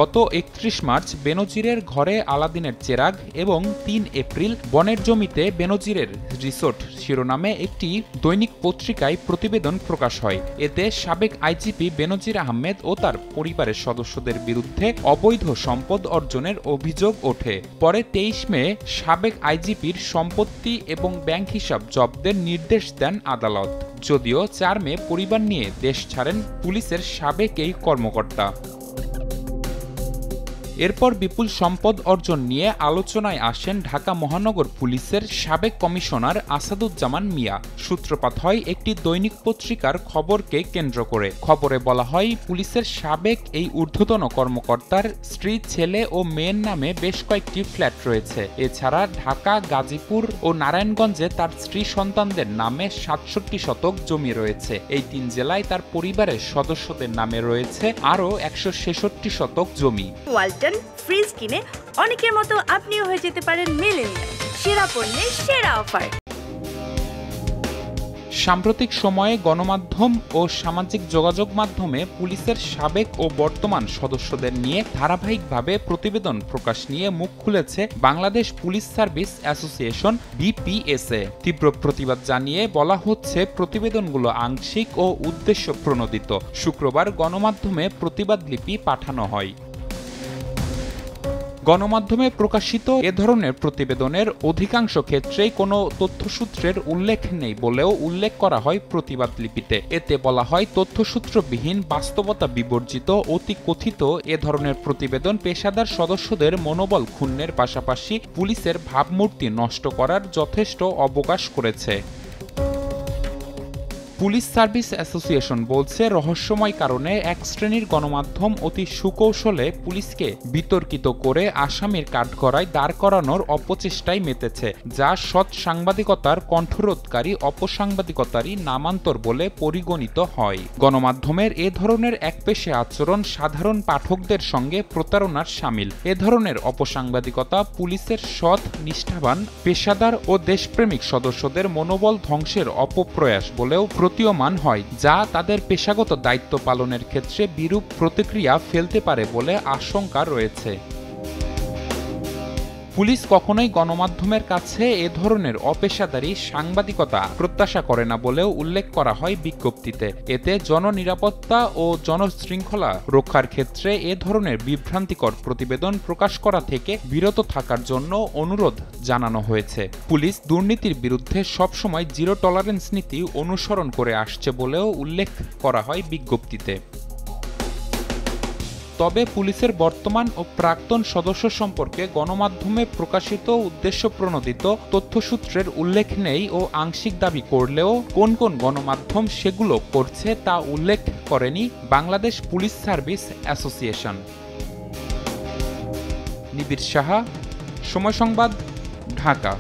গত ৩১ মার্চ বেনজিরের ঘরে আলাদিনের চেরাগ এবং ৩ এপ্রিল বনের জমিতে বেনজিরের রিসোর্ট শিরোনামে একটি দৈনিক পত্রিকায় প্রতিবেদন প্রকাশ হয়। এতে সাবেক আইজিপি বেনজির আহমেদ ও তার পরিবারের সদস্যদের বিরুদ্ধে অবৈধ সম্পদ অর্জনের অভিযোগ ওঠে। পরে ২৩ মে সাবেক আইজিপির সম্পত্তি এবং ব্যাংক হিসাব জব্দের নির্দেশ দেন আদালত। যদিও ৪ মে পরিবার নিয়ে দেশ ছাড়েন পুলিশের সাবেক এই কর্মকর্তা। এরপর বিপুল সম্পদ অর্জন নিয়ে আলোচনায় আসেন ঢাকা মহানগর পুলিশের সাবেক কমিশনার আসাদুজ্জামান মিয়া। সূত্রপাত হয় একটি দৈনিক পত্রিকার খবরকে কেন্দ্র করে। খবরে বলা হয়, পুলিশের সাবেক এই ঊর্ধ্বতন কর্মকর্তার স্ত্রী, ছেলে ও মেয়ের নামে বেশ কয়েকটি ফ্ল্যাট রয়েছে। এছাড়া ঢাকা, গাজীপুর ও নারায়ণগঞ্জে তার স্ত্রী সন্তানদের নামে ৬৭ শতক জমি রয়েছে। এই ৩ জেলায় তার পরিবারের সদস্যদের নামে রয়েছে আরও ১৬৬ শতক জমি। ফ্রিজ কিনে অনেকের মতো আপনিও হয়ে যেতে পারেন মিলেনিয়াল। সেরা পণ্যের সেরা অফার। সাম্প্রতিক সময়ে গণমাধ্যম ও সামাজিক যোগাযোগ মাধ্যমে পুলিশের সাবেক ও বর্তমান সদস্যদের নিয়ে ধারাবাহিকভাবে প্রতিবেদন প্রকাশ নিয়ে মুখ খুলেছে Bangladesh police service association BPSA। তীব্র প্রতিবাদ জানিয়ে বলা হচ্ছে, প্রতিবেদনগুলো আংশিক ও উদ্দেশ্য প্রণোদিত। শুক্রবার গণমাধ্যমে প্রতিবাদ লিপি পাঠানো হয়। গণমাধ্যমে প্রকাশিত এ ধরনের প্রতিবেদনের অধিকাংশ ক্ষেত্রেই কোনো তথ্যসূত্রের উল্লেখ নেই বলেও উল্লেখ করা হয় প্রতিবাদ লিপিতে। এতে বলা হয়, তথ্যসূত্রবিহীন, বাস্তবতা বিবর্জিত, অতি কথিত এ ধরনের প্রতিবেদন পেশাদার সদস্যদের মনোবল ক্ষুণ্ণের পাশাপাশি পুলিশের ভাবমূর্তি নষ্ট করার যথেষ্ট অবকাশ করেছে। পুলিশ সার্ভিস অ্যাসোসিয়েশন বলছে, রহস্যময় কারণে এক শ্রেণীর গণমাধ্যম অতি সুকৌশলে পুলিশকে বিতর্কিত করে আসামির কাঠগড়ায় দাঁড় করানোর অপচেষ্টায় মেতেছে, যা সৎ সাংবাদিকতার কণ্ঠরোধকারী অপসাংবাদিকতারই নামান্তর বলে পরিগণিত হয়। গণমাধ্যমের এ ধরনের একপেশে আচরণ সাধারণ পাঠকদের সঙ্গে প্রতারণার শামিল। এ ধরনের অপসাংবাদিকতা পুলিশের সৎ, নিষ্ঠাবান, পেশাদার ও দেশপ্রেমিক সদস্যদের মনোবল ধ্বংসের অপপ্রয়াস বলেও প্রতীয়মান হয়, যা তাদের পেশাগত দায়িত্ব পালনের ক্ষেত্রে বিরূপ প্রতিক্রিয়া ফেলতে পারে বলে আশঙ্কা রয়েছে। পুলিশ কখনোই গণমাধ্যমের কাছে এ ধরনের অপেশাদারী সাংবাদিকতা প্রত্যাশা করে না বলেও উল্লেখ করা হয় বিজ্ঞপ্তিতে। এতে জননিরাপত্তা ও জনশৃঙ্খলা রক্ষার ক্ষেত্রে এ ধরনের বিভ্রান্তিকর প্রতিবেদন প্রকাশ করা থেকে বিরত থাকার জন্য অনুরোধ জানানো হয়েছে। পুলিশ দুর্নীতির বিরুদ্ধে সবসময় জিরো টলারেন্স নীতি অনুসরণ করে আসছে বলেও উল্লেখ করা হয় বিজ্ঞপ্তিতে। তবে পুলিশের বর্তমান ও প্রাক্তন সদস্য সম্পর্কে গণমাধ্যমে প্রকাশিত উদ্দেশ্যপ্রণোদিত তথ্যসূত্রের উল্লেখ নেই ও আংশিক দাবি করলেও কোন কোন গণমাধ্যম সেগুলো করছে তা উল্লেখ করেনি বাংলাদেশ পুলিশ সার্ভিস অ্যাসোসিয়েশন। নিবিড় সাহা, সময় সংবাদ, ঢাকা।